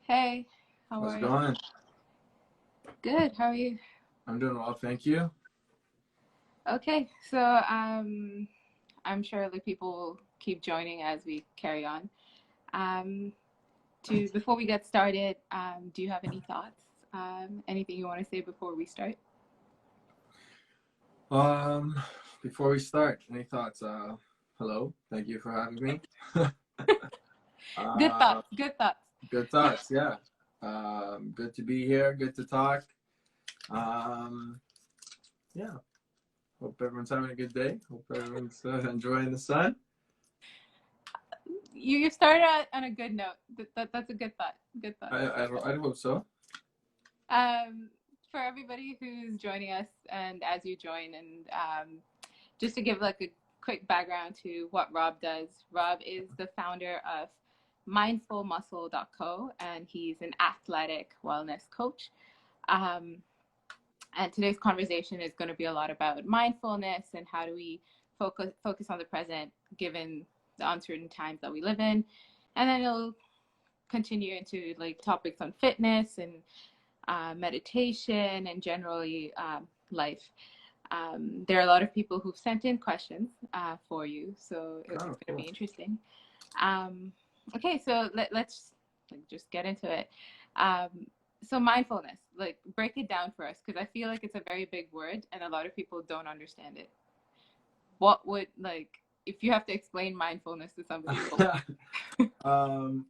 Hey, how How's are it you? going? Good, how are you? I'm doing well, thank you. Okay, so I'm sure like people will keep joining as we carry on. Um, to Before we get started, do you have any thoughts? Anything you want to say before we start? Um, Before we start, any thoughts? Hello, thank you for having me. Good uh, thoughts, good thoughts. Good thoughts, yeah. Good to be here. Good to talk. Um, yeah. Hope everyone's having a good day. Hope everyone's enjoying the sun. You started out on a good note. That's a good thought. Good thought. I'd hope so. Um, for everybody who's joining us and as you join, and just to give like a quick background to what Rob does. Rob is the founder of mindfulmuscle.co, and he's an athletic wellness coach. Um, and today's conversation is going to be a lot about mindfulness and how do we focus on the present given the uncertain times that we live in. And then it'll continue into like topics on fitness and meditation and generally life. There are a lot of people who've sent in questions for you, so it's Oh, going to be cool. interesting. Um, okay, so let's like, just get into it. Um, so mindfulness, like break it down for us because I feel like it's a very big word and a lot of people don't understand it. What would like if you have to explain mindfulness to somebody? um,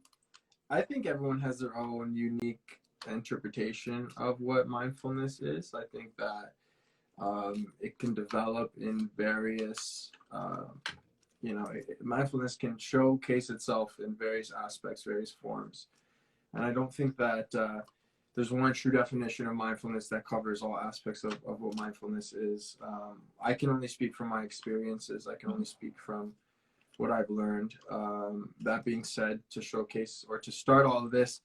I think everyone has their own unique interpretation of what mindfulness is. I think that it can develop in various, mindfulness can showcase itself in various aspects, various forms. And I don't think that there's one true definition of mindfulness that covers all aspects of what mindfulness is. I can only speak from my experiences. I can only speak from what I've learned. That being said, to showcase or to start all of this,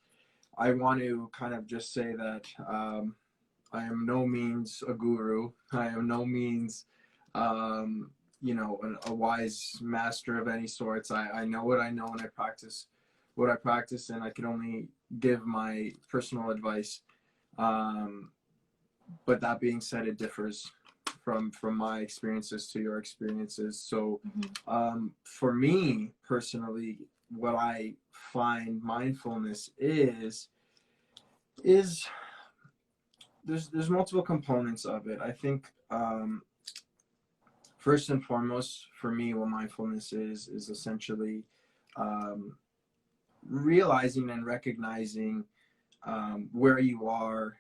I want to kind of just say that I am no means a guru. I am no means, a wise master of any sorts. I know what I know and I practice what I practice, and I can only give my personal advice. Um, but that being said, it differs from my experiences to your experiences. So, for me personally, what I find mindfulness is there's multiple components of it. I think first and foremost for me, what mindfulness is essentially um, realizing and recognizing where you are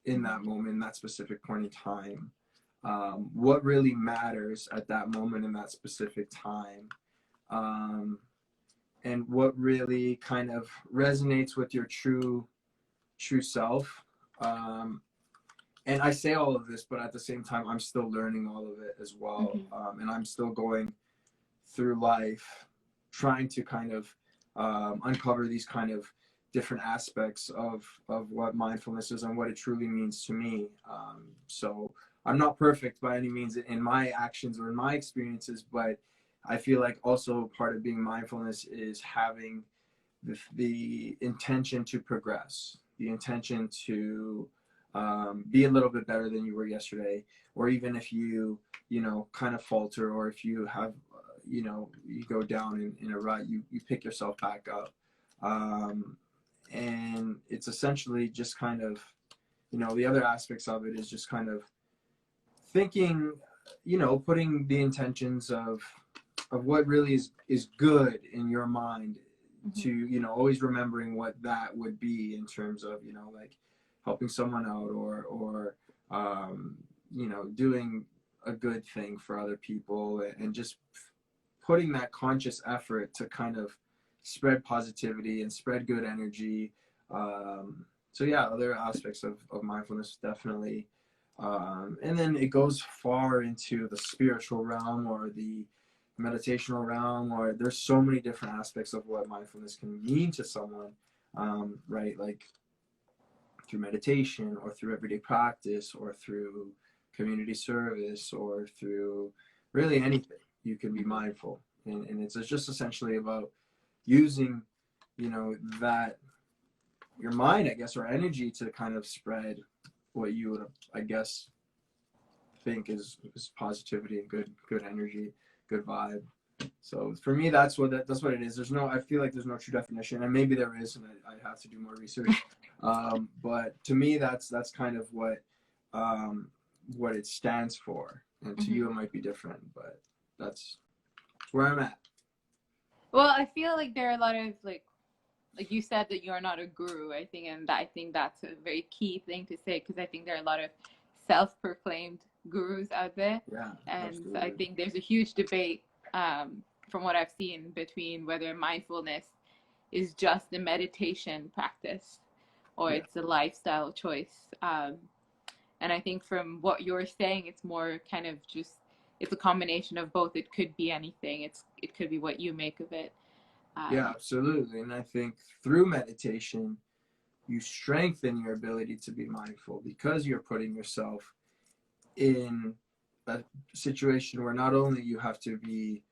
in that moment, in that specific point in time. What really matters at that moment in that specific time, um, and what really kind of resonates with your true self. Um, and I say all of this, but at the same time, I'm still learning all of it as well, Mm-hmm. and I'm still going through life trying to kind of uncover these kind of different aspects of what mindfulness is and what it truly means to me. So I'm not perfect by any means in my actions or in my experiences, but I feel like also part of being mindfulness is having the intention to progress, the intention to be a little bit better than you were yesterday, or even if you kind of falter, or if you have, you go down in a rut, you pick yourself back up. Um, and it's essentially just kind of, the other aspects of it is just kind of thinking, putting the intentions of what really is good in your mind, Mm-hmm. to always remembering what that would be in terms of like helping someone out, or doing a good thing for other people, and just putting that conscious effort to kind of spread positivity and spread good energy. So yeah, other aspects of mindfulness definitely. And then it goes far into the spiritual realm or the meditational realm, or there's so many different aspects of what mindfulness can mean to someone, right? Like through meditation, or through everyday practice, or through community service, or through really anything. You can be Mm-hmm. mindful, and it's just essentially about using, that your mind, I guess, or energy to kind of spread what you would, I guess, think is positivity and good energy, good vibe. So for me, that's what it is. I feel like there's no true definition, and maybe there is, and I have to do more research. But to me, that's kind of what it stands for, and to you it might be different, but that's where I'm at. Well, I feel like there are a lot of like you said that you're not a guru, I think, and I think that's a very key thing to say, because I think there are a lot of self-proclaimed gurus out there. Yeah, and absolutely. I think there's a huge debate from what I've seen between whether mindfulness is just a meditation practice or it's a lifestyle choice. And I think from what you're saying, it's more kind of just, it's a combination of both. It could be anything. It could be what you make of it. Yeah, absolutely. And I think through meditation, you strengthen your ability to be mindful, because you're putting yourself in a situation where not only you have to be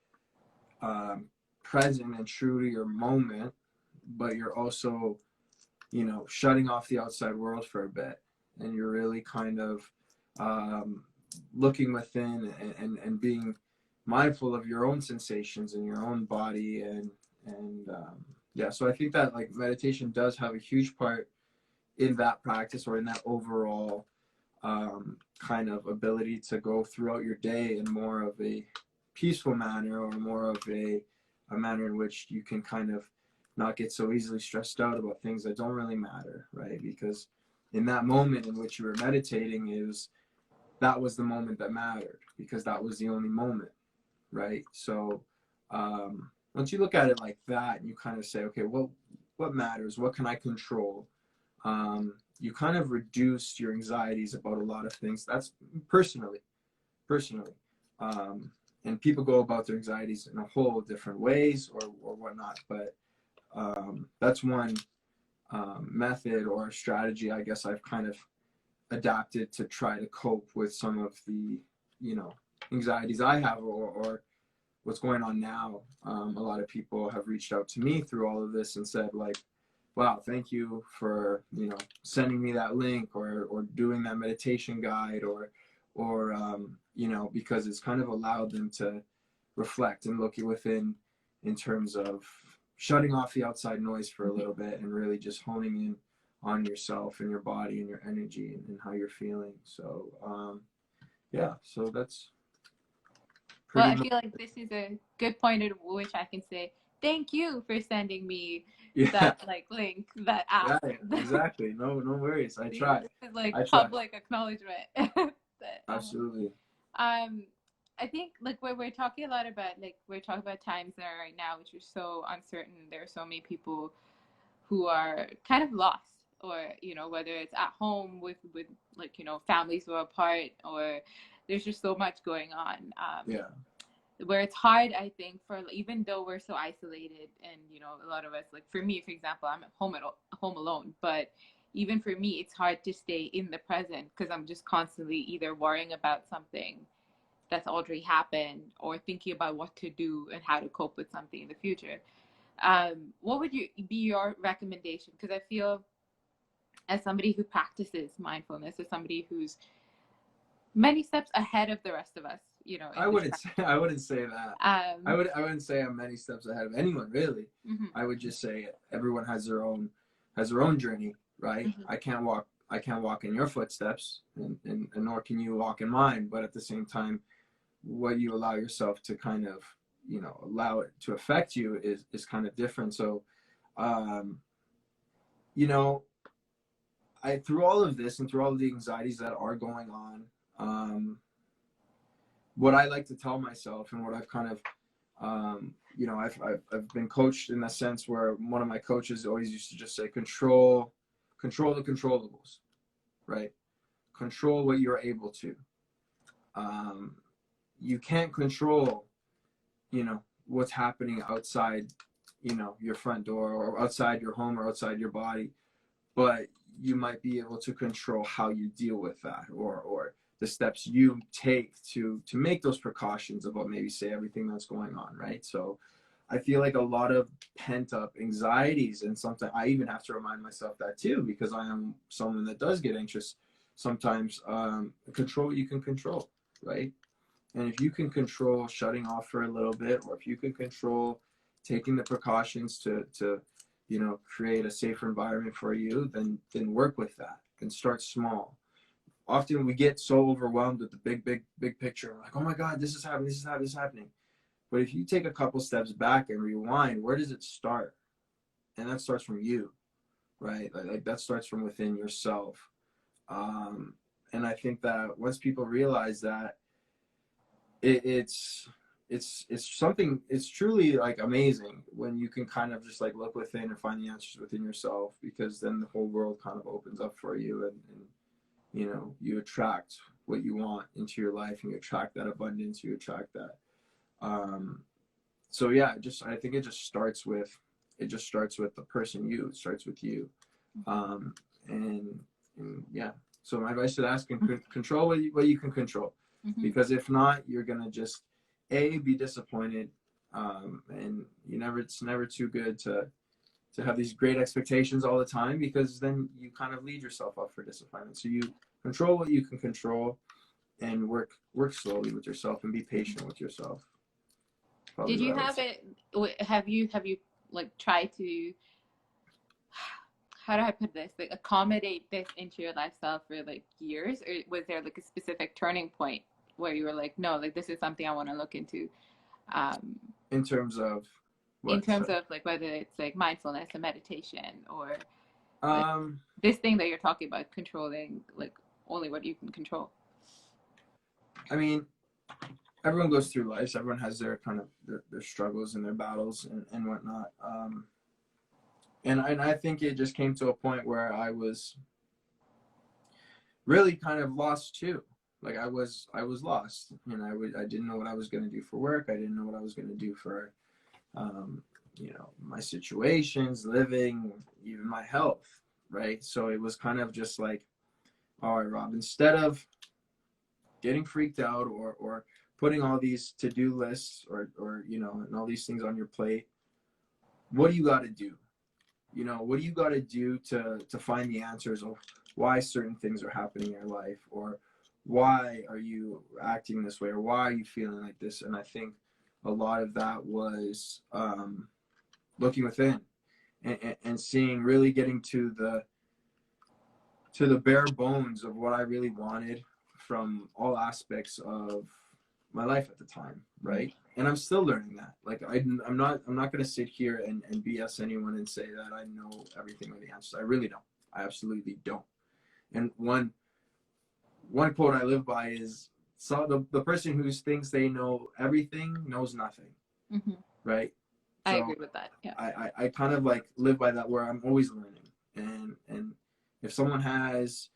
present and true to your moment, but you're also, shutting off the outside world for a bit, and you're really kind of looking within and being mindful of your own sensations and your own body, and yeah. So I think that like meditation does have a huge part in that practice, or in that overall kind of ability to go throughout your day in more of a peaceful manner, or more of a manner in which you can kind of not get so easily stressed out about things that don't really matter, right? Because in that moment in which you were meditating, that was the moment that mattered, because that was the only moment, right? So once you look at it like that, and you kind of say, okay, well, what matters? What can I control? You kind of reduce your anxieties about a lot of things. That's personally. And people go about their anxieties in a whole different ways, or whatnot. But that's one method or strategy, I guess, I've kind of adapted to try to cope with some of the, anxieties I have, or what's going on now. A lot of people have reached out to me through all of this and said, like, wow, thank you for, sending me that link, or doing that meditation guide, or because it's kind of allowed them to reflect and look within, in terms of shutting off the outside noise for a little bit, and really just honing in on yourself and your body and your energy, and how you're feeling. So yeah, so that's well, I feel like this is a good point at which I can say thank you for sending me that like link, that app. Yeah, exactly. No worries. I try. This is like public acknowledgement. Absolutely. I think like we're talking a lot about, like, we're talking about times that are right now which are so uncertain. There are so many people who are kind of lost, or whether it's at home with like families who are apart, or there's just so much going on. Where it's hard, I think, for, even though we're so isolated, and a lot of us, like for me, for example, I'm at home alone, but even for me, it's hard to stay in the present, because I'm just constantly either worrying about something that's already happened, or thinking about what to do and how to cope with something in the future. What would be your recommendation? Because I feel, as somebody who practices mindfulness, as somebody who's many steps ahead of the rest of us, I wouldn't say that. I wouldn't say I'm many steps ahead of anyone, really. I would just say everyone has their own journey, right? I can't walk in your footsteps, and nor can you walk in mine. But at the same time, what you allow yourself to kind of, allow it to affect you is kind of different. So, through all of this, and through all of the anxieties that are going on, what I like to tell myself, and what I've kind of, I've been coached in the sense where one of my coaches always used to just say, control the controllables, right? Control what you're able to. You can't control, what's happening outside, your front door, or outside your home, or outside your body, but you might be able to control how you deal with that, or the steps you take to make those precautions about, maybe, say, everything that's going on, right? So I feel like a lot of pent up anxieties, and sometimes I even have to remind myself that too, because I am someone that does get anxious sometimes. Control what you can control, right? And if you can control shutting off for a little bit, or if you can control taking the precautions to create a safer environment for you, then work with that and start small. Often we get so overwhelmed with the big picture. We're like, oh my God, this is happening, this is happening, this is happening. But if you take a couple steps back and rewind, where does it start? And that starts from you, right? Like that starts from within yourself. And I think that once people realize that, it's something, it's truly like amazing when you can kind of just like look within and find the answers within yourself, because then the whole world kind of opens up for you, and you attract what you want into your life, and you attract that abundance, you attract that. So yeah, I think it just starts with the person you. It starts with you. And yeah. So my advice to that is control what you can control, because if not, you're gonna just be disappointed, and it's never too good to have these great expectations all the time, because then you kind of lead yourself up for disappointment. So you control what you can control, and work slowly with yourself, and be patient with yourself. Did you have it? Have you like tried to? How do I put this? Like accommodate this into your lifestyle for like years, or was there like a specific turning point where you were like, no, like this is something I want to look into? In terms of what? In terms of like whether it's like mindfulness and meditation, or like Um, this thing that you're talking about, controlling like only what you can control. I mean, everyone goes through life. Everyone has their kind of their struggles and their battles and whatnot. And I think it just came to a point where I was really kind of lost too. Like I was lost, and I didn't know what I was going to do for work. I didn't know what I was going to do for, my situations, living, even my health, right? So it was kind of just like, all right, Rob, instead of getting freaked out or putting all these to-do lists or and all these things on your plate, what do you got to do? What do you got to do to find the answers of why certain things are happening in your life, or why are you acting this way, or why are you feeling like this? And I think a lot of that was looking within and seeing, really getting to the bare bones of what I really wanted from all aspects of my life at the time, right? And I'm still learning that. Like I'm not going to sit here and BS anyone and say that I know everything or the answers. I really don't. I absolutely don't. And one quote I live by is, so the person who thinks they know everything knows nothing, right? So I agree with that. Yeah. I kind of like live by that, where I'm always learning, and if someone has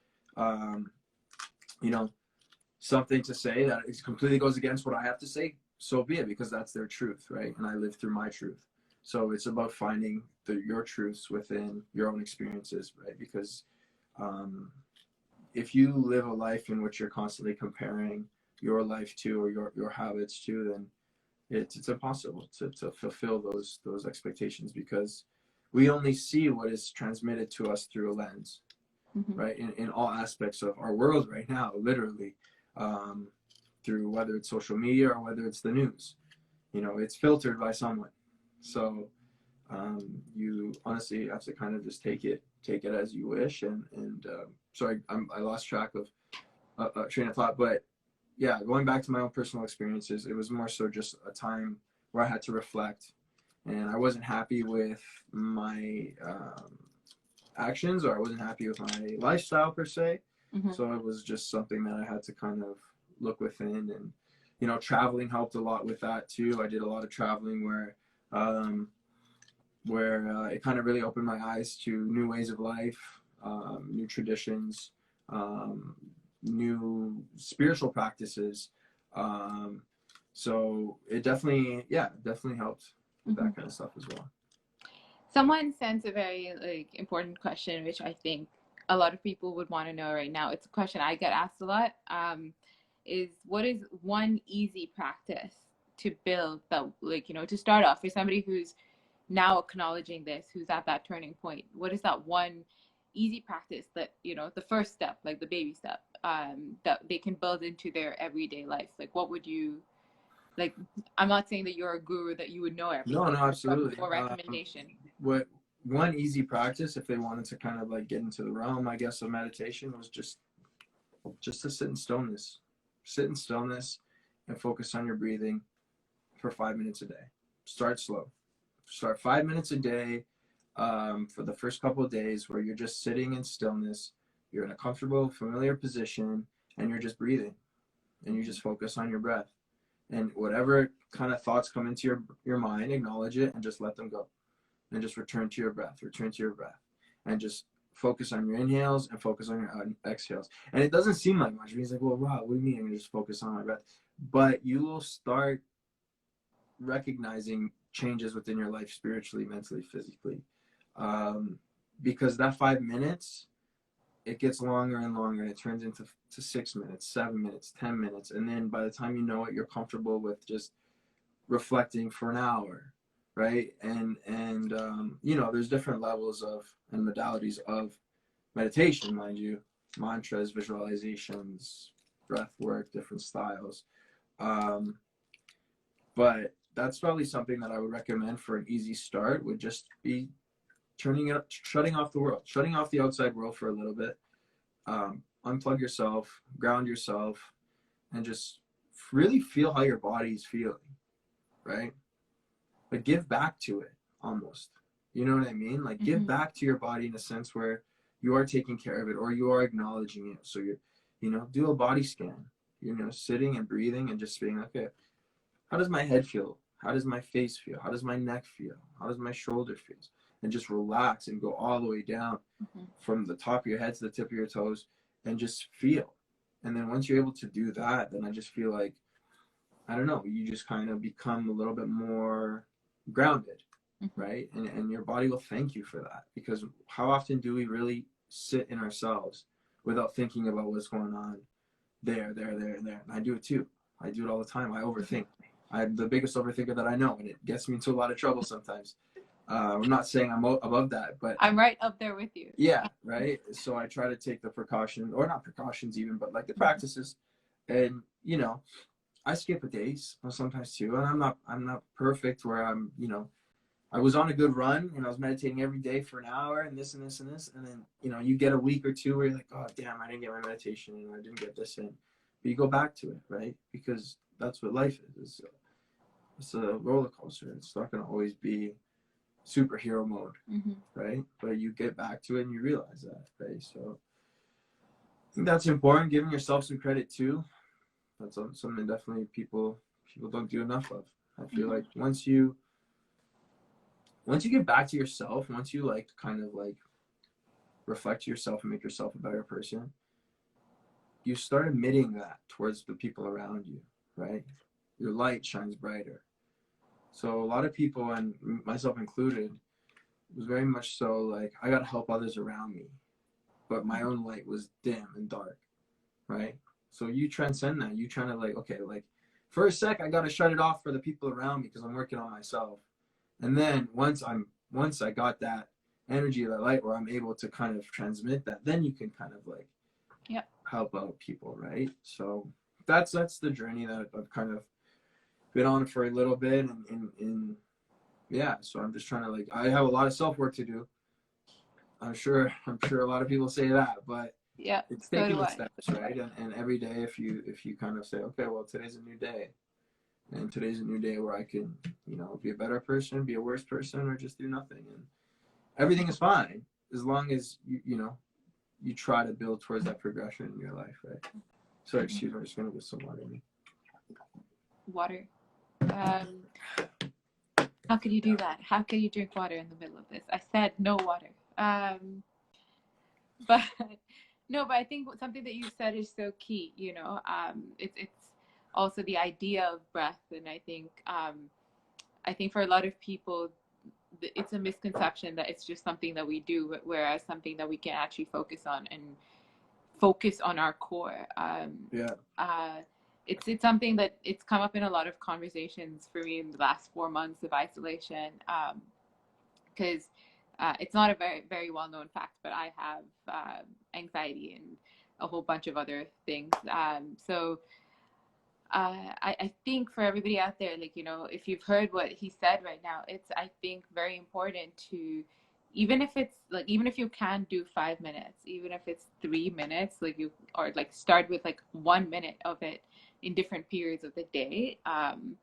something to say that completely goes against what I have to say, so be it, because that's their truth, right? And I live through my truth. So it's about finding your truths within your own experiences, right? Because if you live a life in which you're constantly comparing your life to, or your habits to, then it's impossible to fulfill those expectations, because we only see what is transmitted to us through a lens, right? In all aspects of our world right now, literally, through whether it's social media or whether it's the news, it's filtered by someone. So you honestly have to kind of just take it as you wish. And sorry, I lost track of train of thought, but yeah, going back to my own personal experiences, it was more so just a time where I had to reflect, and I wasn't happy with my actions, or I wasn't happy with my lifestyle per se. So it was just something that I had to kind of look within, and traveling helped a lot with that too. I did a lot of traveling where it kind of really opened my eyes to new ways of life, new traditions, new spiritual practices. So it definitely helped with that kind of stuff as well. Someone sent a very important question, which I think a lot of people would want to know right now. It's a question I get asked a lot. Is what is one easy practice to build that, like, you know, to start off for somebody who's now acknowledging this, who's at that turning point? What is that one easy practice that, you know, the first step, like the baby step, that they can build into their everyday life? Like, what would you, like, I'm not saying that you're a guru that you would know everything. No, absolutely. But for recommendation. What one easy practice, if they wanted to kind of like get into the realm, I guess, of meditation, was just to sit in stillness. Sit in stillness and focus on your breathing for 5 minutes a day. Start slow. Start 5 minutes a day for the first couple of days, where you're just sitting in stillness. You're in a comfortable, familiar position, and you're just breathing. And you just focus on your breath. And whatever kind of thoughts come into your mind, acknowledge it and just let them go. And just return to your breath. And just focus on your inhales and focus on your exhales. And it doesn't seem like much. He's like, well, wow, what do you mean? I'm going to just focus on my breath. But you will start recognizing changes within your life, spiritually, mentally, physically. Because that 5 minutes, it gets longer and longer, and it turns into 6 minutes, 7 minutes, 10 minutes. And then by the time you know it, you're comfortable with just reflecting for an hour, right? And you know, there's different levels of and modalities of meditation, mind you, mantras, visualizations, breath work, different styles. But that's probably something that I would recommend for an easy start, would just be shutting off the world, shutting off the outside world for a little bit. Unplug yourself, ground yourself, and just really feel how your body's feeling, right? But give back to it almost. You know what I mean? Like, give back to your body in a sense where you are taking care of it, or you are acknowledging it. So you know, do a body scan, you know, sitting and breathing and just being, okay, how does my head feel? How does my face feel? How does my neck feel? How does my shoulder feel? And just relax and go all the way down from the top of your head to the tip of your toes and just feel. And then once you're able to do that, then I just feel like, I don't know, you just kind of become a little bit more grounded, right? And your body will thank you for that, because how often do we really sit in ourselves without thinking about what's going on there, and there? And I do it too. I do it all the time. I overthink. I'm the biggest overthinker that I know, and it gets me into a lot of trouble sometimes. I'm not saying I'm above that, but I'm right up there with you. Yeah, right. So I try to take the precautions, or not precautions even, but like the practices. And you know, I skip a day sometimes too, and I'm not perfect where I'm, you know, I was on a good run and I was meditating every day for an hour and this and this and this, and then, you know, you get a week or two where you're like, oh damn, I didn't get my meditation in, I didn't get this in. But you go back to it, right? Because that's what life is. It's a roller coaster. It's not going to always be superhero mode, right? But you get back to it and you realize that, right? So I think that's important. Giving yourself some credit too. That's something definitely people don't do enough of. I feel like once you get back to yourself, once you like kind of like reflect yourself and make yourself a better person, you start emitting that towards the people around you, right? Your light shines brighter. So a lot of people, and myself included, was very much so like, I got to help others around me, but my own light was dim and dark, right? So you transcend that. You trying to like, okay, like for a sec, I got to shut it off for the people around me because I'm working on myself. And then once I got that energy, that light, where I'm able to kind of transmit that, then you can kind of like help out people, right? So that's the journey that I've kind of been on for a little bit, and yeah. So I'm just trying to like, I have a lot of self work to do. I'm sure a lot of people say that, but yeah, it's taking the steps, right? And every day, if you kind of say, okay, well, today's a new day, and today's a new day where I can, you know, be a better person, be a worse person, or just do nothing, and everything is fine as long as you know, you try to build towards that progression in your life, right? Sorry, excuse me, I'm just gonna get some water in me. Water. How could you do that? How could you drink water in the middle of this? I said no water. But no, but I think something that you said is so key. You know, it's also the idea of breath, and I think for a lot of people, it's a misconception that it's just something that we do, whereas something that we can actually focus on and focus on our core. it's something that it's come up in a lot of conversations for me in the last 4 months of isolation, because it's not a very, very well-known fact, but I have anxiety and a whole bunch of other things. So I think for everybody out there, like, you know, if you've heard what he said right now, it's, I think, very important to, even if it's like, even if you can do 5 minutes, even if it's 3 minutes, like you, or like start with like 1 minute of it in different periods of the day. And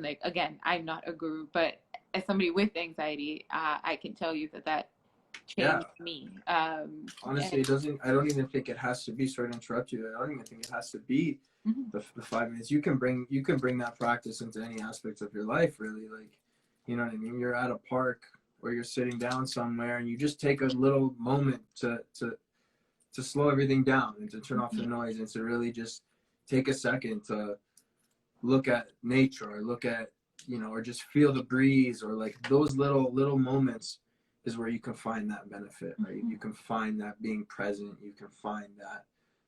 like, again, I'm not a guru, but as somebody with anxiety, I can tell you that that Yeah. changed me. Honestly, it doesn't. I don't even think it has to be. Sorry to interrupt you. I don't even think it has to be the 5 minutes. You can bring that practice into any aspects of your life. Really, like, you know what I mean. You're at a park or you're sitting down somewhere, and you just take a little moment to slow everything down and to turn off the noise and to really just take a second to look at nature or look at, you know, or just feel the breeze, or like those little moments is where you can find that benefit, right? You can find that being present. You can find that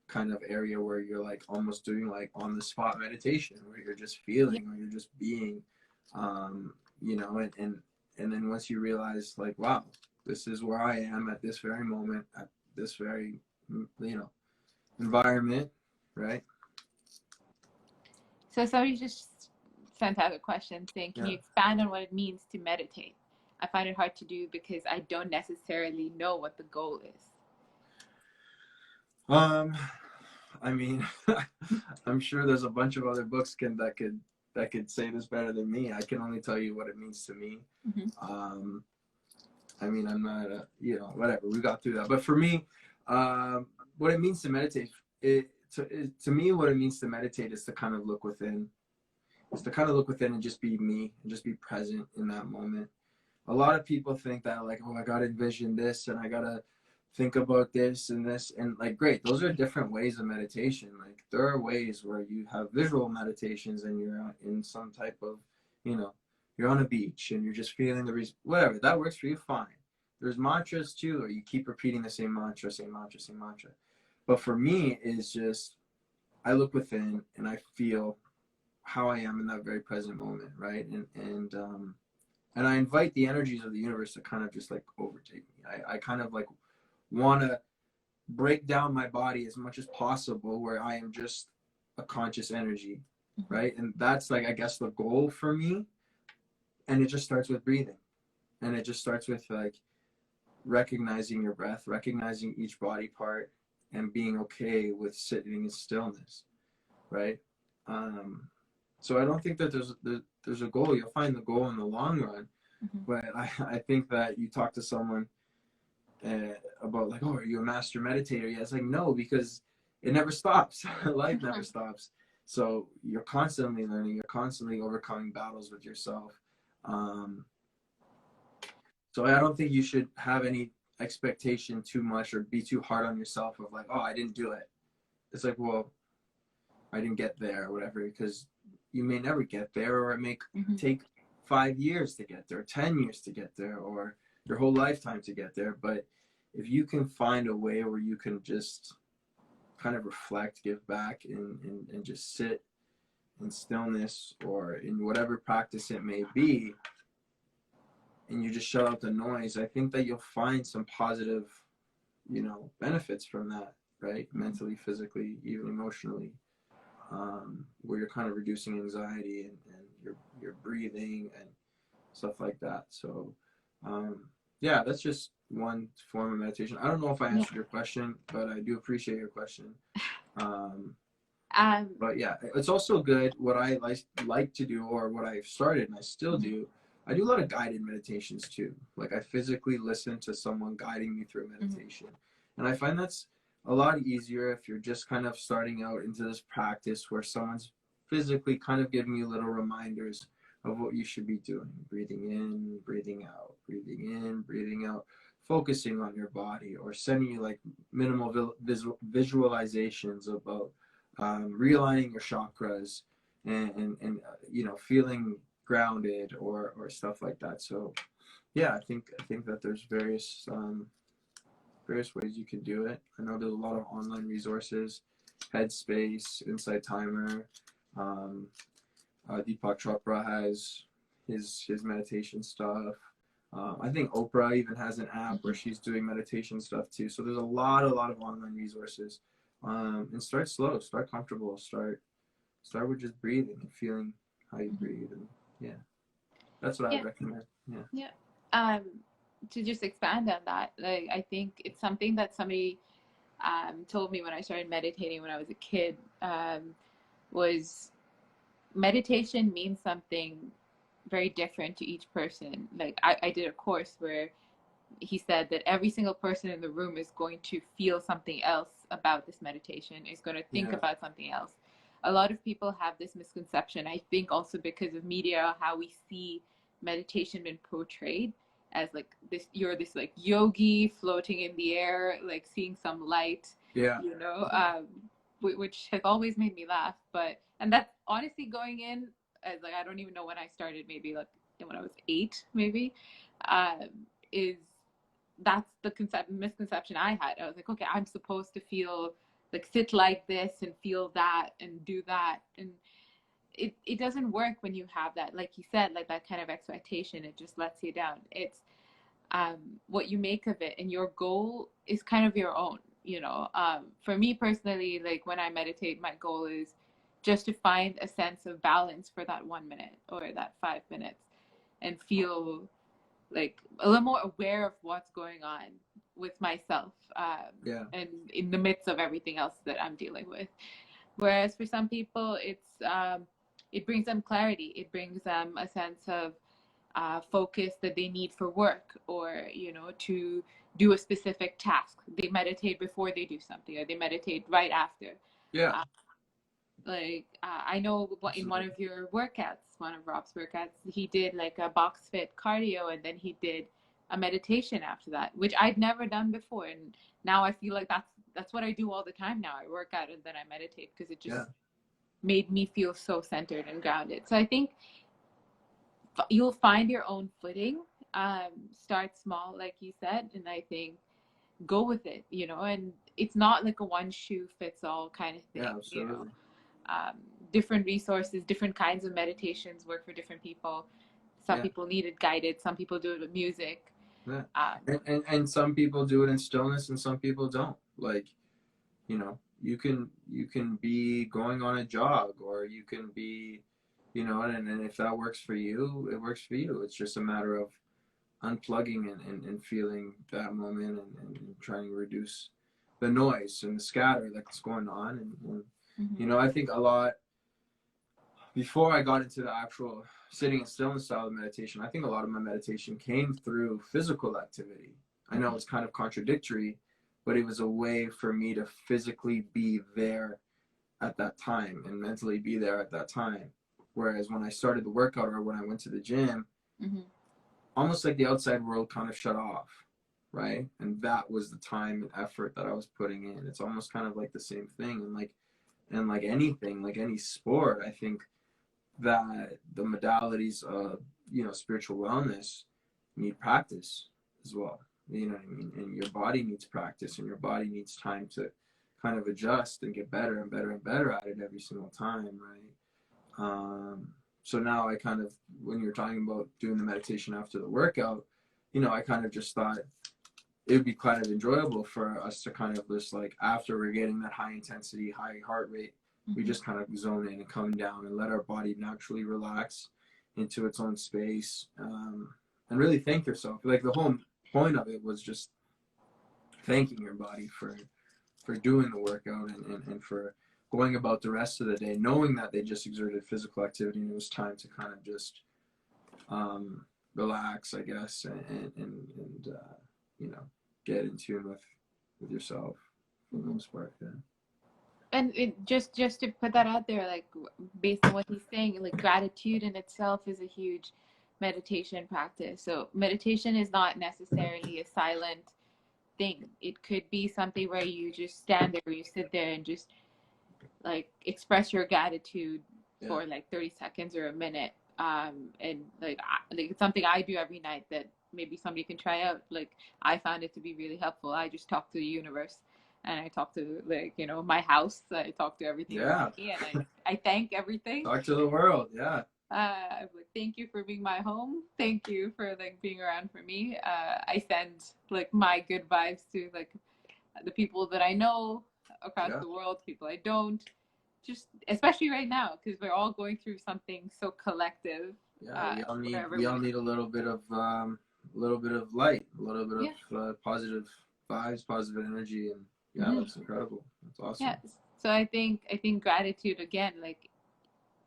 kind of area where you're like almost doing like on the spot meditation, where you're just feeling or you're just being, you know, and then once you realize like, wow, this is where I am at this very moment, at this very, you know, environment, right? So somebody just sent out a question saying, can you expand on what it means to meditate? I find it hard to do because I don't necessarily know what the goal is. I mean, I'm sure there's a bunch of other books that could say this better than me. I can only tell you what it means to me. I mean, I'm not, you know, whatever. We got through that. But for me, what it means to meditate, to me, what it means to meditate is to kind of look within. It's to kind of look within and just be me and just be present in that moment. A lot of people think that like, oh, I got to envision this and I got to think about this and this. And like, great. Those are different ways of meditation. Like there are ways where you have visual meditations and you're in some type of, you know, you're on a beach and you're just feeling the reason, whatever. That works for you, fine. There's mantras too, or you keep repeating the same mantra, same mantra, same mantra. But for me, it's just, I look within and I feel how I am in that very present moment, right? And I invite the energies of the universe to kind of just like overtake me. I kind of like want to break down my body as much as possible, where I am just a conscious energy, right? And that's like, I guess, the goal for me. And it just starts with breathing, and it just starts with like recognizing your breath, recognizing each body part, and being okay with sitting in stillness, right? So I don't think that there's a goal. You'll find the goal in the long run, but I think that you talk to someone about like, oh, are you a master meditator? Yeah, it's like, no, because it never stops. Life never stops. So you're constantly learning. You're constantly overcoming battles with yourself. So I don't think you should have any expectation too much or be too hard on yourself of like, oh, I didn't do it. It's like, well, I didn't get there or whatever, because you may never get there, or it may take 5 years to get there, 10 years to get there, or your whole lifetime to get there. But if you can find a way where you can just kind of reflect, give back, and just sit in stillness or in whatever practice it may be, and you just shut out the noise, I think that you'll find some positive, you know, benefits from that, right? Mentally, physically, even emotionally, where you're kind of reducing anxiety and you're breathing and stuff like that. So, yeah, that's just one form of meditation. I don't know if I answered your question, but I do appreciate your question. But yeah, it's also good. What I like to do, or what I've started and I still do, I do a lot of guided meditations too. Like I physically listen to someone guiding me through meditation. And I find that's a lot easier if you're just kind of starting out into this practice where someone's physically kind of giving you little reminders of what you should be doing. Breathing in, breathing out, breathing in, breathing out, focusing on your body, or sending you like minimal visualizations about realigning your chakras and you know, feeling grounded or stuff like that. So yeah, I think that there's various ways you can do it. I know there's a lot of online resources. Headspace, Insight Timer. Deepak Chopra has his meditation stuff. I think Oprah even has an app where she's doing meditation stuff too. So there's a lot of online resources. And start slow, start comfortable, start with just breathing and feeling how you breathe, and yeah, that's what I Yeah. would recommend. Yeah. Yeah. To just expand on that, like I think it's something that somebody told me when I started meditating when I was a kid, was meditation means something very different to each person. Like I did a course where he said that every single person in the room is going to feel something else about this meditation, is going to think about something else. A lot of people have this misconception, I think also because of media, how we see meditation been portrayed as like this, you're this like yogi floating in the air, like seeing some light, you know, which has always made me laugh. But, and that's honestly going in as like, I don't even know when I started, maybe like when I was 8, maybe, is that's the misconception I had. I was like, okay, I'm supposed to feel like sit like this and feel that and do that. And it doesn't work when you have that, like you said, like that kind of expectation. It just lets you down. It's what you make of it, and your goal is kind of your own, you know. For me personally, like when I meditate, my goal is just to find a sense of balance for that 1 minute or that 5 minutes and feel like a little more aware of what's going on with myself, and in the midst of everything else that I'm dealing with. Whereas for some people, it brings them clarity. It brings them a sense of focus that they need for work, or you know, to do a specific task. They meditate before they do something, or they meditate right after. I know in one of your workouts, one of Rob's workouts, he did like a box fit cardio, and then he did a meditation after that, which I'd never done before. And now I feel like that's what I do all the time now. I work out and then I meditate, because it just made me feel so centered and grounded. So I think you'll find your own footing. Start small, like you said, and I think go with it, you know. And it's not like a one shoe fits all kind of thing. You know, different resources, different kinds of meditations work for different people. Some people need it guided, some people do it with music. And some people do it in stillness and some people don't. Like, you know, you can be going on a jog, or you can be, you know, and if that works for you, it works for you. It's just a matter of unplugging and feeling that moment, and trying to reduce the noise and the scatter that's going on. And you know, I think a lot, before I got into the actual sitting and stillness style of meditation, I think a lot of my meditation came through physical activity. I know it's kind of contradictory, but it was a way for me to physically be there at that time and mentally be there at that time. Whereas when I started the workout, or when I went to the gym, almost like the outside world kind of shut off, right? And that was the time and effort that I was putting in. It's almost kind of like the same thing. And like anything, like any sport, I think that the modalities of, you know, spiritual wellness need practice as well. You know what I mean? And your body needs practice, and your body needs time to kind of adjust and get better and better and better at it every single time, right? So now I kind of, when you're talking about doing the meditation after the workout, you know, I kind of just thought it would be kind of enjoyable for us to kind of just like, after we're getting that high intensity, high heart rate, we just kind of zone in and come down and let our body naturally relax into its own space, and really thank yourself. Like the whole point of it was just thanking your body for doing the workout, and for going about the rest of the day knowing that they just exerted physical activity, and it was time to kind of just relax, I guess, and you know, get in tune with yourself for the most part. And it just to put that out there, like based on what he's saying, like gratitude in itself is a huge meditation practice. So meditation is not necessarily a silent thing. It could be something where you just stand there, or you sit there and just like express your gratitude for like 30 seconds or a minute. And like it's something I do every night, that maybe somebody can try out. Like I found it to be really helpful. I just talk to the universe, and I talk to, like, you know, my house. I talk to everything Yeah. around me, and I thank everything. Talk to the world. Yeah. I'm like, thank you for being my home. Thank you for like being around for me. I send like my good vibes to like the people that I know across Yeah. the world, people I don't. Just especially right now, because we're all going through something so collective. Yeah. Wherever We we all need a little bit of light, a little bit yeah. of positive vibes, positive energy, and yeah, Mm-hmm. that's incredible. That's awesome. Yes. So I think gratitude again, like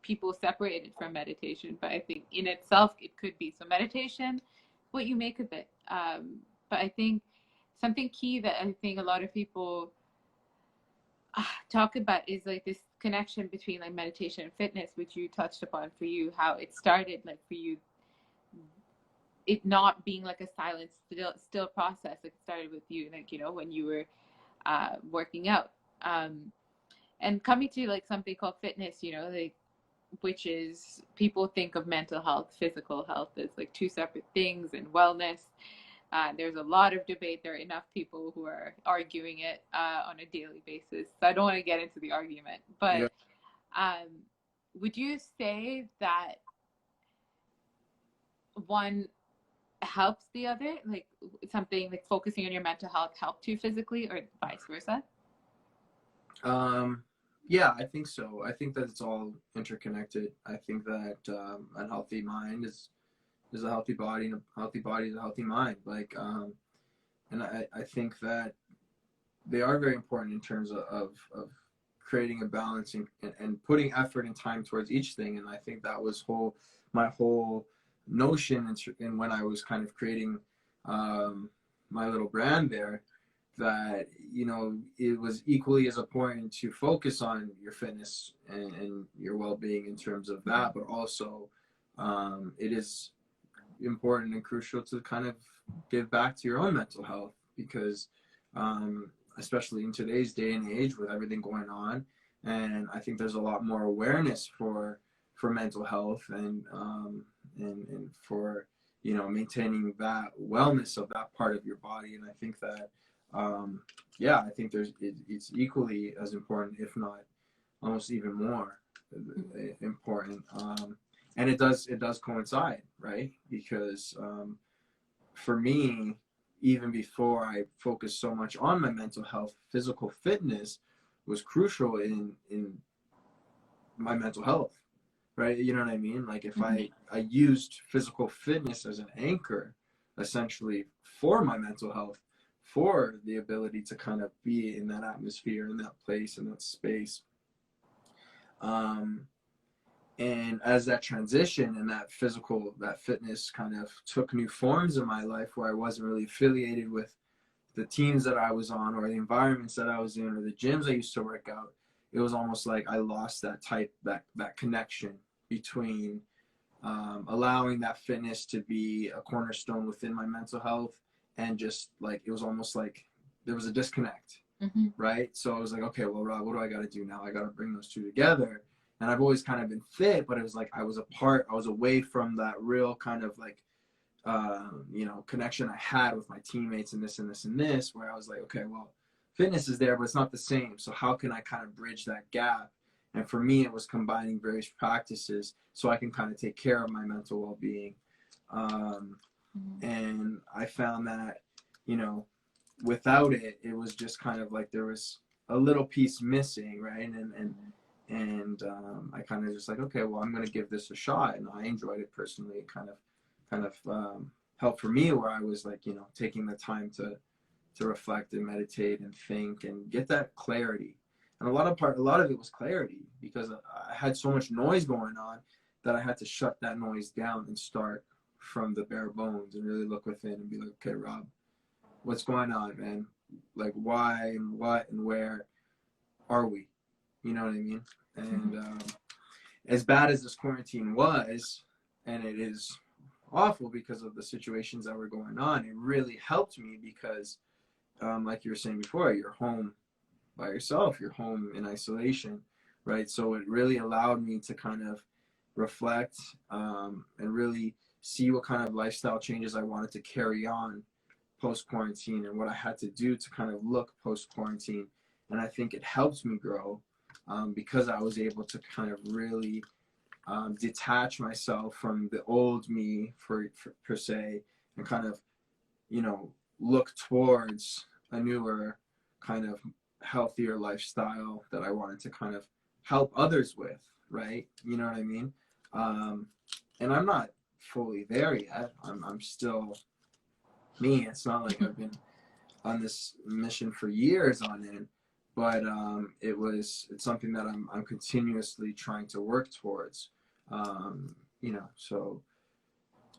people separate it from meditation, but I think in itself it could be. So meditation, what you make of it. But I think something key that I think a lot of people talk about is like this connection between like meditation and fitness, which you touched upon for you, how it started like for you, it not being like a silent still process. Like it started with you, like, you know, when you were working out. And coming to like something called fitness, you know, like, which is people think of mental health, physical health as like two separate things, and wellness. There's a lot of debate. There are enough people who are arguing it on a daily basis. So I don't want to get into the argument, Yeah. but um, would you say that one helps the other? Like something like focusing on your mental health helped you physically, or vice versa? Yeah, I think so. I think that it's all interconnected. I think that a healthy mind is a healthy body, and a healthy body is a healthy mind. Like, and I think that they are very important in terms of creating a balance and putting effort and time towards each thing. And I think that was my whole notion in when I was kind of creating my little brand there, that, you know, it was equally as important to focus on your fitness and your well-being in terms of that, but also it is important and crucial to kind of give back to your own mental health, because especially in today's day and age with everything going on, and I think there's a lot more awareness for mental health and for, you know, maintaining that wellness of that part of your body. And I think that yeah, I think it's equally as important, if not almost even more important. And it does coincide, right? Because for me, even before I focused so much on my mental health, physical fitness was crucial in my mental health, right? You know what I mean? Like if Mm-hmm. I used physical fitness as an anchor, essentially, for my mental health, for the ability to kind of be in that atmosphere, in that place, in that space. Um, and as that transition and that fitness kind of took new forms in my life, where I wasn't really affiliated with the teams that I was on or the environments that I was in or the gyms I used to work out, it was almost like I lost that connection between allowing that fitness to be a cornerstone within my mental health, and just like it was almost like there was a disconnect, Mm-hmm. right? So I was like, okay, well, Rob, what do I got to do now? I got to bring those two together. And I've always kind of been fit, but it was like I was away from that real kind of like you know, connection I had with my teammates and this and this and this, where I was like, okay, well, fitness is there, but it's not the same. So how can I kind of bridge that gap? And for me, it was combining various practices so I can kind of take care of my mental well-being. And I found that, you know, without it, it was just kind of like there was a little piece missing, right? And I kind of just like, okay, well, I'm going to give this a shot, and I enjoyed it personally. It kind of helped for me, where I was like, you know, taking the time to reflect and meditate and think and get that clarity. And a lot of it was clarity, because I had so much noise going on that I had to shut that noise down and start from the bare bones and really look within and be like, okay, Rob, what's going on, man? Like, why and what and where are we? You know what I mean? And as bad as this quarantine was, and it is awful because of the situations that were going on, it really helped me because, like you were saying before, you're home by yourself, you're home in isolation, right? So it really allowed me to kind of reflect and really see what kind of lifestyle changes I wanted to carry on post-quarantine and what I had to do to kind of look post-quarantine. And I think it helped me grow because I was able to kind of really detach myself from the old me per se, and kind of, you know, look towards a newer kind of healthier lifestyle that I wanted to kind of help others with, right? You know what I mean? And I'm not fully there yet. I'm still me. It's not like I've been on this mission for years on end, but it's something that I'm continuously trying to work towards. You know, so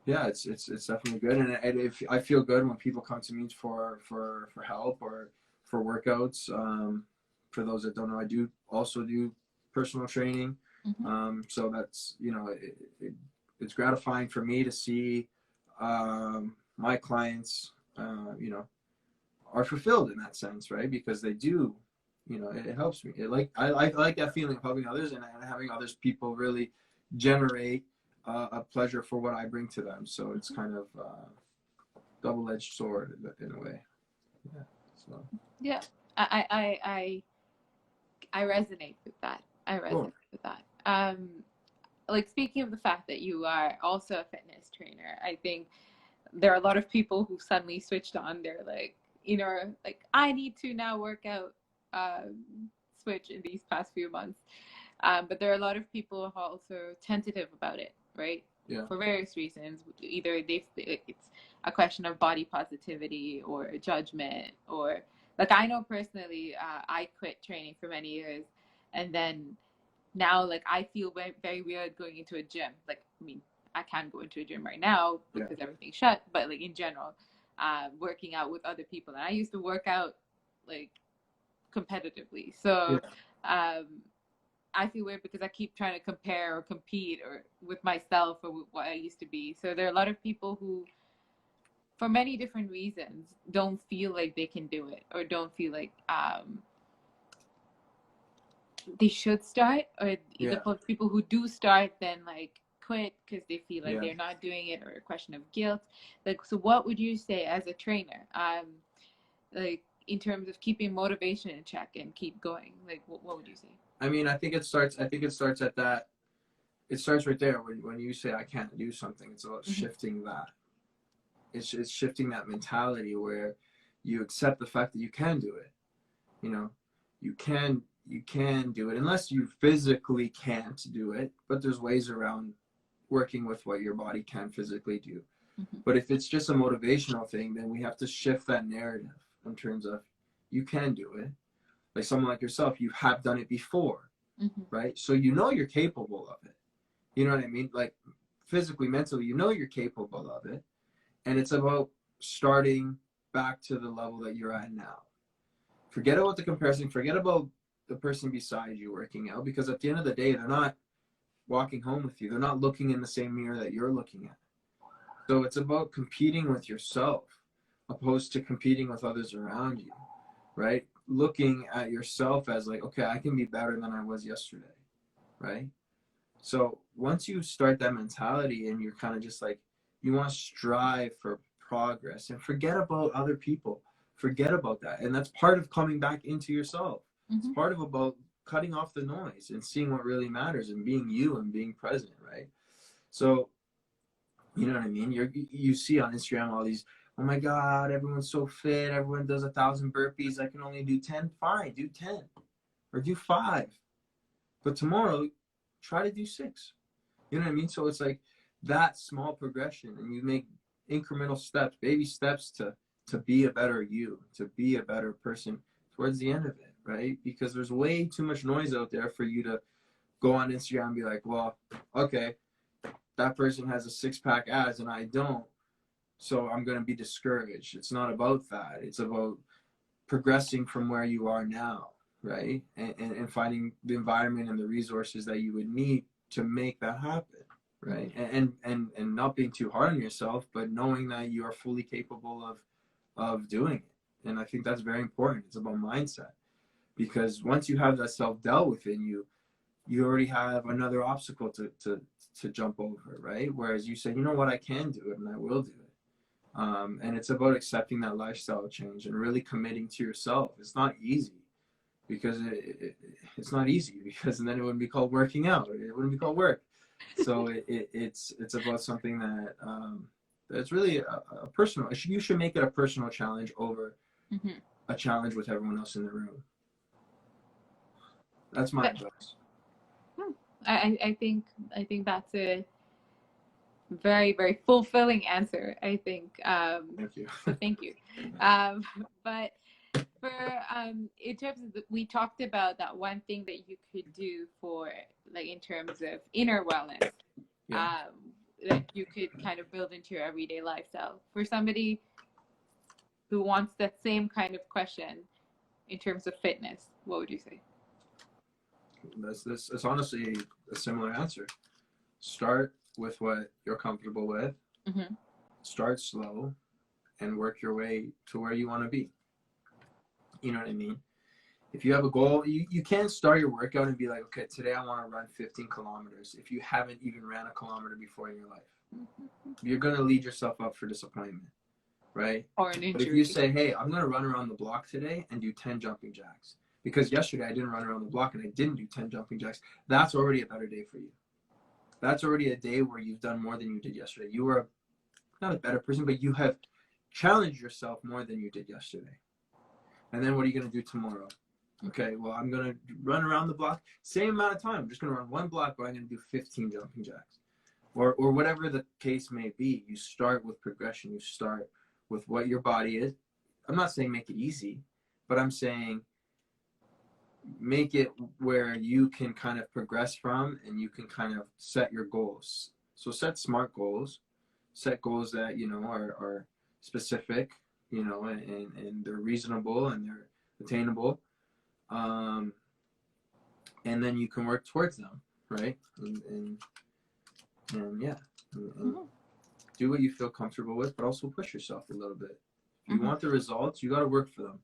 yeah, it's definitely good, and if I feel good when people come to me for help or for workouts. For those that don't know, I do also do personal training. So that's, you know, it's gratifying for me to see my clients, you know, are fulfilled in that sense, right? Because they do, you know, it helps me. I like that feeling of helping others and having others people really generate a pleasure for what I bring to them. So it's kind of double-edged sword in a way. Yeah. So. Yeah, I resonate with that. I resonate with that. Like, speaking of the fact that you are also a fitness trainer, I think there are a lot of people who suddenly switched on. They're like, you know, like, I need to now work out, switch in these past few months. But there are a lot of people who are also tentative about it, right? Yeah. For various reasons. Either it's a question of body positivity or judgment, or like, I know personally, I quit training for many years, and then now, like, I feel very, very weird going into a gym. Like, I mean, I can't go into a gym right now because everything's shut, but like, in general, working out with other people. And I used to work out like competitively. So I feel weird because I keep trying to compare or compete or with myself or with what I used to be. So there are a lot of people who, for many different reasons, don't feel like they can do it, or don't feel like they should start, or the people who do start then like quit because they feel like they're not doing it, or a question of guilt. Like, so what would you say as a trainer, like, in terms of keeping motivation in check and keep going? Like, what would you say? I mean, I think it starts at that. It starts right there when you say I can't do something. It's about shifting that. It's shifting that mentality where you accept the fact that you can do it. You know, you can do it, unless you physically can't do it. But there's ways around working with what your body can physically do. But if it's just a motivational thing, then we have to shift that narrative in terms of you can do it. Like someone like yourself, you have done it before, right? So you know you're capable of it. You know what I mean? Like, physically, mentally, you know you're capable of it. And it's about starting back to the level that you're at now. Forget about the comparison. Forget about the person beside you working out, because at the end of the day, they're not walking home with you. They're not looking in the same mirror that you're looking at. So it's about competing with yourself opposed to competing with others around you, right? Looking at yourself as like, okay, I can be better than I was yesterday, right? So once you start that mentality and you're kind of just like, you want to strive for progress and forget about other people, forget about that. And that's part of coming back into yourself. It's part of about cutting off the noise and seeing what really matters and being you and being present, right? So, you know what I mean? You see on Instagram all these, oh my God, everyone's so fit. Everyone does 1,000 burpees. I can only do 10. Fine, do 10 or do 5. But tomorrow, try to do 6. You know what I mean? So it's like that small progression, and you make incremental steps, baby steps to be a better you, to be a better person towards the end of it, right? Because there's way too much noise out there for you to go on Instagram and be like, well, okay, that person has a 6-pack abs and I don't, so I'm going to be discouraged. It's not about that. It's about progressing from where you are now, right? And finding the environment and the resources that you would need to make that happen, right? And not being too hard on yourself, but knowing that you are fully capable of doing it. And I think that's very important. It's about mindset, because once you have that self-doubt within you, you already have another obstacle to jump over, right? Whereas you say, you know what, I can do it and I will do it. And it's about accepting that lifestyle change and really committing to yourself. It's not easy because it's not easy because then it wouldn't be called working out. It wouldn't be called work. So it's about something that that's really a personal. You should make it a personal challenge over a challenge with everyone else in the room. That's my advice. I think that's a very, very fulfilling answer, I think. Thank you. So thank you. But for in terms of we talked about that one thing that you could do for, like, in terms of inner wellness, that you could kind of build into your everyday lifestyle. For somebody who wants that same kind of question in terms of fitness, what would you say? That's honestly a similar answer. Start with what you're comfortable with. Start slow and work your way to where you want to be. You know what I mean? If you have a goal, you can't start your workout and be like, okay, today I want to run 15 kilometers if you haven't even ran a kilometer before in your life. You're going to lead yourself up for disappointment, right? Or an injury. But if you say, hey, I'm going to run around the block today and do 10 jumping jacks, because yesterday I didn't run around the block and I didn't do 10 jumping jacks, that's already a better day for you. That's already a day where you've done more than you did yesterday. You are not a better person, but you have challenged yourself more than you did yesterday. And then what are you going to do tomorrow? Okay, well, I'm going to run around the block, same amount of time. I'm just going to run one block, but I'm going to do 15 jumping jacks. Or whatever the case may be. You start with progression. You start with what your body is. I'm not saying make it easy, but I'm saying make it where you can kind of progress from and you can kind of set your goals. So set smart goals. Set goals that, you know, are specific, you know, and they're reasonable and they're attainable. And then you can work towards them, right? And yeah, and do what you feel comfortable with, but also push yourself a little bit. If you want the results, you got to work for them.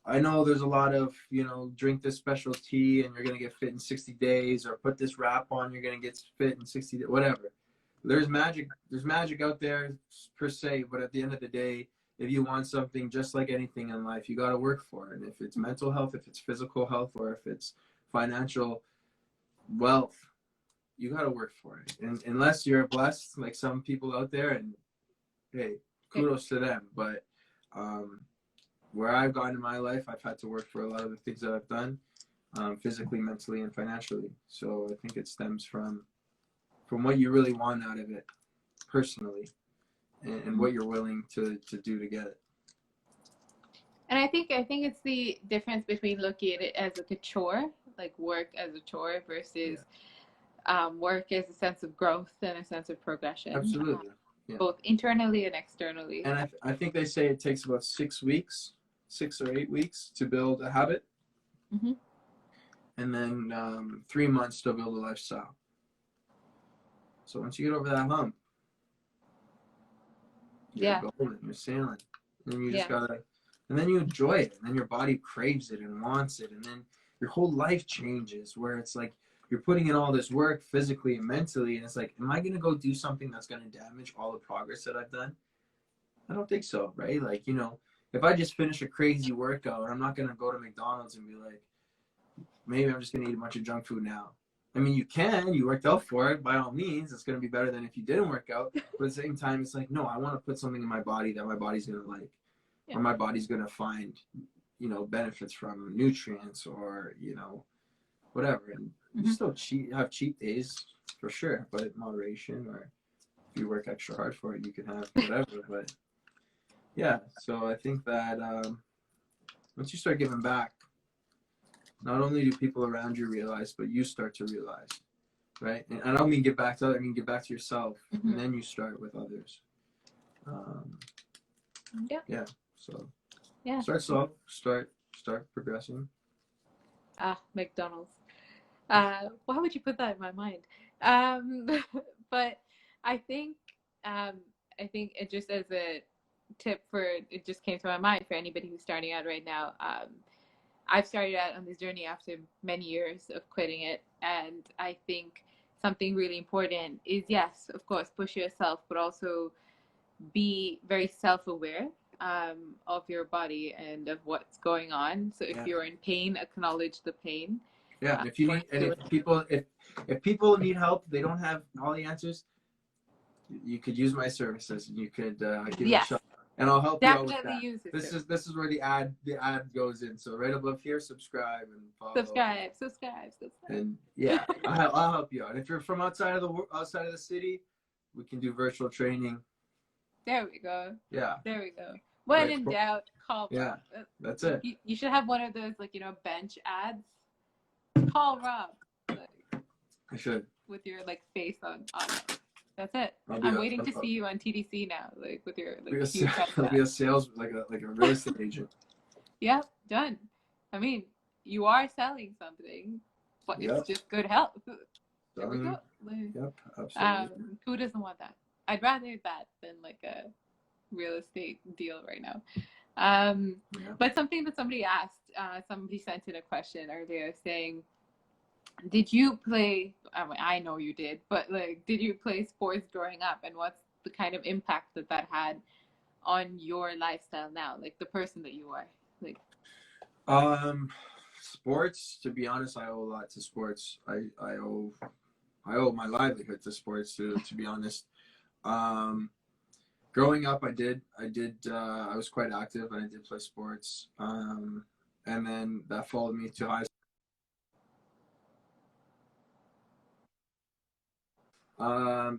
I know there's a lot of, you know, drink this special tea and you're going to get fit in 60 days, or put this wrap on, you're going to get fit in 60 days, whatever. There's magic out there per se, but at the end of the day, if you want something, just like anything in life, you got to work for it. And if it's mental health, if it's physical health, or if it's financial wealth, you got to work for it. And unless you're blessed, like some people out there, and hey, kudos to them. But where I've gotten in my life, I've had to work for a lot of the things that I've done, physically, mentally, and financially. So I think it stems from what you really want out of it personally, and what you're willing to do to get it. And I think it's the difference between looking at it as like a chore, like work as a chore, versus work as a sense of growth and a sense of progression. Absolutely. Both internally and externally. And I think they say it takes about 6 or 8 weeks to build a habit. And then 3 months to build a lifestyle. So once you get over that hump, you're golden, you're sailing. And you just gotta, and then you enjoy it, and then your body craves it and wants it, and then your whole life changes, where it's like you're putting in all this work physically and mentally, and it's like, am I gonna go do something that's gonna damage all the progress that I've done? I don't think so, right? Like, you know, if I just finish a crazy workout, I'm not gonna go to McDonald's and be like, maybe I'm just gonna eat a bunch of junk food now. I mean, you worked out for it, by all means. It's going to be better than if you didn't work out. But at the same time, it's like, no, I want to put something in my body that my body's going to like, or my body's going to find, you know, benefits from, nutrients, or, you know, whatever. And you still have cheat days for sure, but in moderation, or if you work extra hard for it, you can have whatever. But yeah, so I think that once you start giving back, not only do people around you realize, but you start to realize, right? And I don't mean give back to others, I mean give back to yourself, and then you start with others. So start slow, start progressing. McDonald's. Why would you put that in my mind? But I think it just as a tip it just came to my mind for anybody who's starting out right now. I've started out on this journey after many years of quitting it. And I think something really important is, yes, of course, push yourself, but also be very self-aware of your body and of what's going on. So if you're in pain, acknowledge the pain. Yeah, and if you need, and if people need help, they don't have all the answers, you could use my services, and you could give me a shot, and I'll help you out with that. Use it. This is where the ad goes in. So right above here, subscribe and follow. Subscribe. And yeah, I'll help you out. And if you're from outside of the city, we can do virtual training. There we go. Yeah. There we go. When in doubt, call Rob. Yeah, that's it. You should have one of those, like, bench ads. Call Rob. Like, I should. With your, like, face on it. That's it. I'm waiting to see you on TDC now, like, with your, like, I'll be a sales, like a real estate agent. Yep, done. I mean, you are selling something, but it's just good health. There we go. Yep, absolutely. Who doesn't want that? I'd rather that than, like, a real estate deal right now. But something that somebody asked, somebody sent in a question earlier saying, did you play, I know you did, but, like, did you play sports growing up, and what's the kind of impact that had on your lifestyle now, like the person that you are? Like, sports, to be honest, I owe a lot to sports. I owe my livelihood to sports, to be honest. Growing up, I was quite active, and I did play sports. And then that followed me to high school.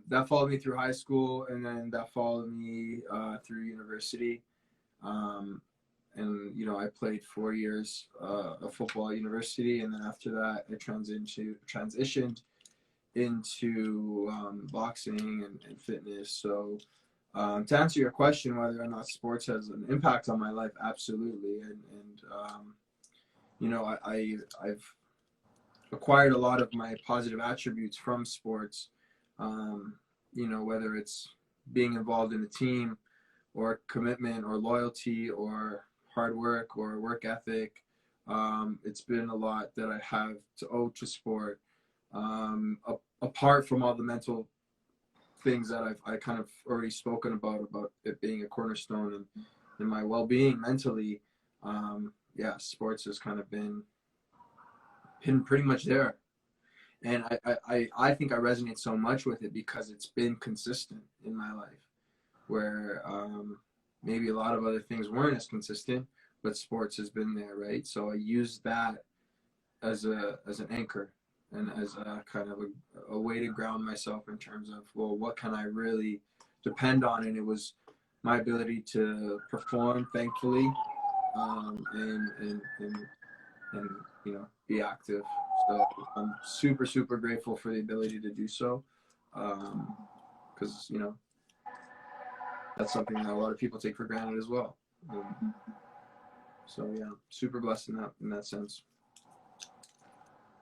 That followed me through high school, and then that followed me through university. And I played 4 years of football at university, and then after that, I transitioned into boxing and fitness. So to answer your question, whether or not sports has an impact on my life, absolutely. I've acquired a lot of my positive attributes from sports. Whether it's being involved in a team, or commitment, or loyalty, or hard work, or work ethic. It's been a lot that I have to owe to sport. Apart from all the mental things that I kind of already spoken about it being a cornerstone in my well-being mentally. Sports has kind of been pretty much there. And I think I resonate so much with it because it's been consistent in my life, where maybe a lot of other things weren't as consistent, but sports has been there, right? So I use that as an anchor, and as a kind of a way to ground myself in terms of, well, what can I really depend on? And it was my ability to perform, thankfully, and be active. So I'm super, super grateful for the ability to do so, because that's something that a lot of people take for granted as well. So yeah, super blessed in that sense.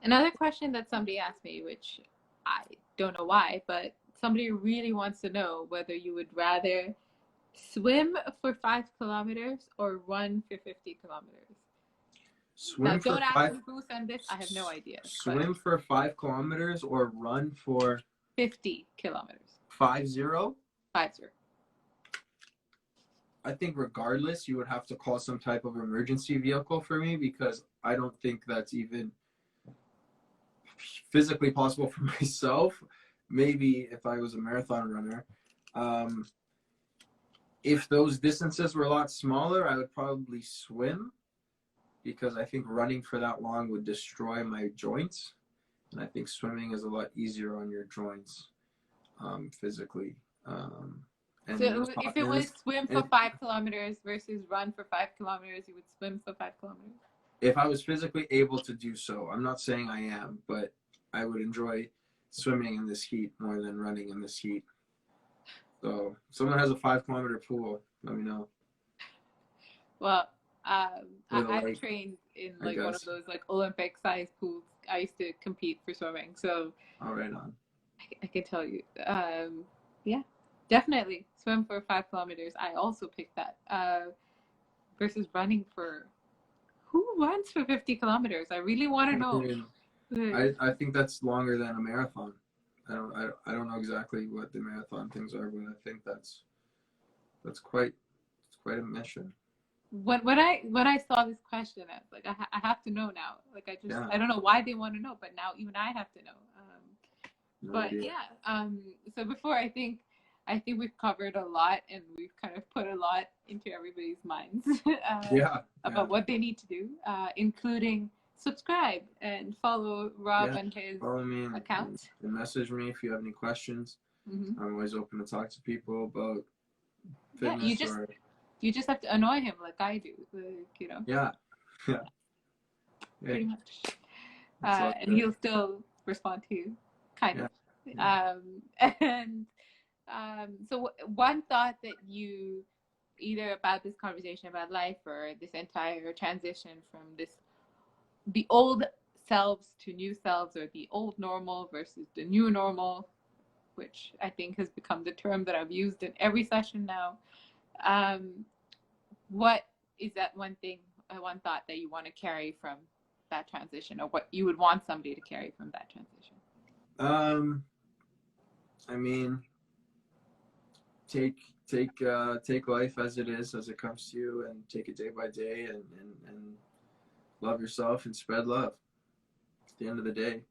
Another question that somebody asked me, which I don't know why, but somebody really wants to know whether you would rather swim for 5 kilometers or run for 50 kilometers. Now, don't ask me who sent this. I have no idea. Swim for 5 kilometers or run for 50 kilometers. 50? 50. I think regardless, you would have to call some type of emergency vehicle for me, because I don't think that's even physically possible for myself. Maybe if I was a marathon runner. If those distances were a lot smaller, I would probably swim, because I think running for that long would destroy my joints. And I think swimming is a lot easier on your joints physically. So if it was swim for 5 kilometers versus run for 5 kilometers, you would swim for 5 kilometers? If I was physically able to do so. I'm not saying I am, but I would enjoy swimming in this heat more than running in this heat. So if someone has a 5 kilometer pool, let me know. Well, I've trained in like one of those like Olympic sized pools. I used to compete for swimming, so right on. I can tell you, yeah, definitely swim for 5 kilometers. I also picked that versus running for. Who runs for 50 kilometers? I really want to know. I think that's longer than a marathon. I don't know exactly what the marathon things are, but I think that's That's quite a mission. When I saw this question, I was like, I have to know now. Like I don't know why they want to know, but now even I have to know. But idea. yeah, so before I think we've covered a lot, and we've kind of put a lot into everybody's minds about what they need to do, including subscribe and follow Rob on his account. And message me if you have any questions. Mm-hmm. I'm always open to talk to people about fitness. You just have to annoy him like I do, like, you know. Yeah. Pretty much. And he'll still respond to you, kind of. So one thought that you, either about this conversation about life or this entire transition from the old selves to new selves, or the old normal versus the new normal, which I think has become the term that I've used in every session now. What is that one thought that you want to carry from that transition, or what you would want somebody to carry from that transition? I mean, take life as it is, as it comes to you, and take it day by day, and love yourself and spread love. At the end of the day,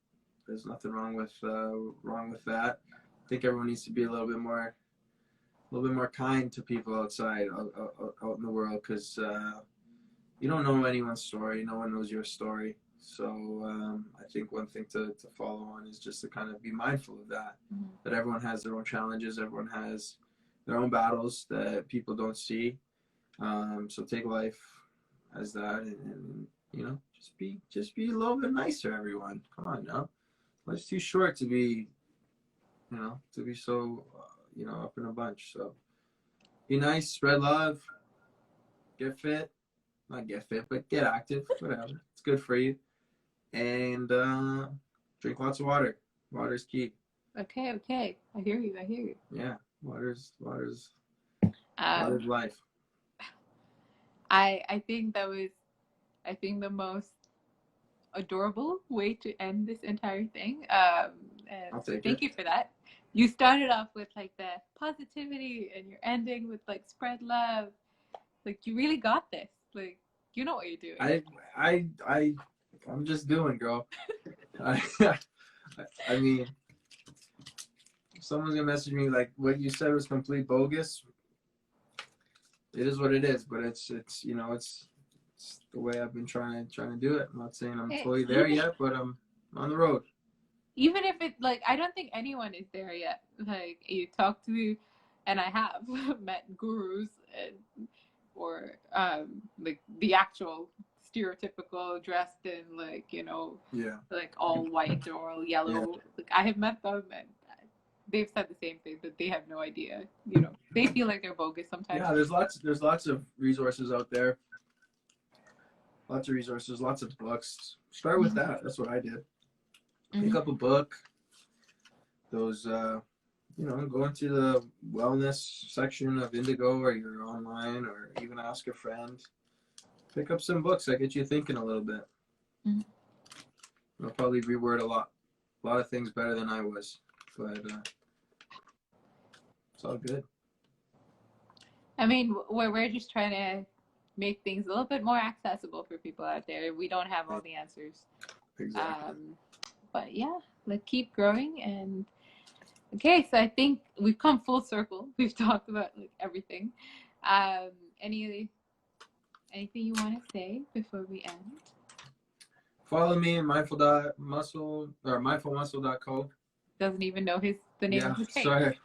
there's nothing wrong with that. I think everyone needs to be a little bit more kind to people outside, out in the world, because you don't know anyone's story. No one knows your story. So I think one thing to follow on is just to kind of be mindful of that. Mm-hmm. That everyone has their own challenges. Everyone has their own battles that people don't see. So take life as that, and you know, just be a little bit nicer, everyone. Come on now. Life's too short to be, you know, so, you know, up in a bunch. So be nice, spread love, get fit. Not get fit, but get active, whatever. It's good for you. And drink lots of water. Water's key. Okay. I hear you. Yeah, water's life. I think that was, the most adorable way to end this entire thing. And thank you for that. You started off with like the positivity, and you're ending with like spread love. Like, you really got this. Like, you know what you're doing. I'm just doing, girl. I mean, if someone's gonna message me like what you said was complete bogus, it is what it is. But it's you know, it's the way I've been trying to do it. I'm not saying I'm fully there yet, but I'm on the road. Even if it, like, I don't think anyone is there yet. Like, you talk to, and I have met gurus, or like the actual stereotypical dressed in, like, you know, like all white or all yellow. Yeah. Like, I have met them, and they've said the same thing, that they have no idea. You know, they feel like they're bogus sometimes. Yeah, there's lots of resources out there. Lots of resources, lots of books. Start with that. That's what I did. Pick up a book. Those, you know, go into the wellness section of Indigo, or you're online, or even ask a friend. Pick up some books that get you thinking a little bit. Mm-hmm. I'll probably reword a lot of things better than I was, but it's all good. I mean, we're just trying to make things a little bit more accessible for people out there. We don't have all the answers. Exactly. But yeah, let's keep growing. And okay, so I think we've come full circle. We've talked about like everything. Anything you want to say before we end? Follow me at mindfulmuscle.co. Doesn't even know the name of his page. Sorry.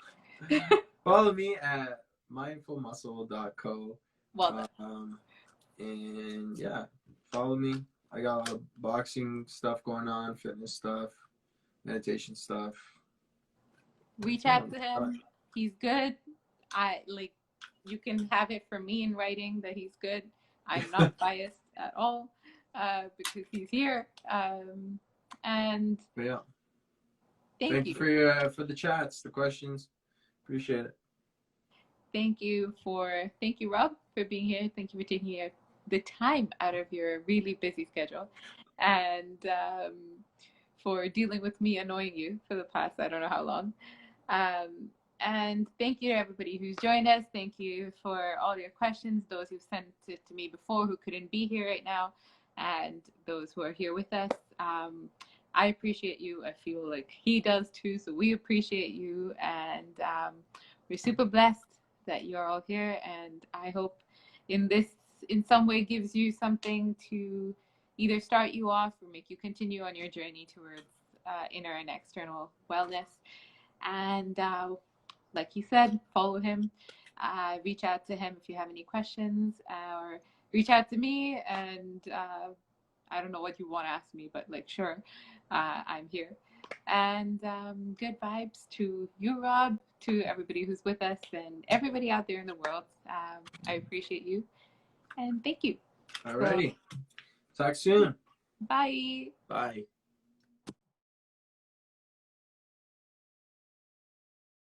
Follow me at mindfulmuscle.co. Well, and yeah, follow me. I got a lot of boxing stuff going on, fitness stuff, meditation stuff. Reach out to him. He's good. You can have it from me in writing that he's good. I'm not biased at all, because he's here. And yeah. Thank you for the chats, the questions. Appreciate it. Thank you, Rob, for being here. Thank you for taking the time out of your really busy schedule, and for dealing with me annoying you for the past, I don't know how long. And thank you to everybody who's joined us. Thank you for all your questions, those who've sent it to me before who couldn't be here right now, and those who are here with us. I appreciate you. I feel like he does too, so we appreciate you. And we're super blessed that you're all here. And I hope in some way gives you something to either start you off or make you continue on your journey towards inner and external wellness. And like he said, follow him, reach out to him if you have any questions, or reach out to me. And I don't know what you want to ask me, but like, sure, I'm here. And good vibes to you, Rob, to everybody who's with us, and everybody out there in the world. I appreciate you, and thank you. Alrighty. Talk soon. Bye. Bye.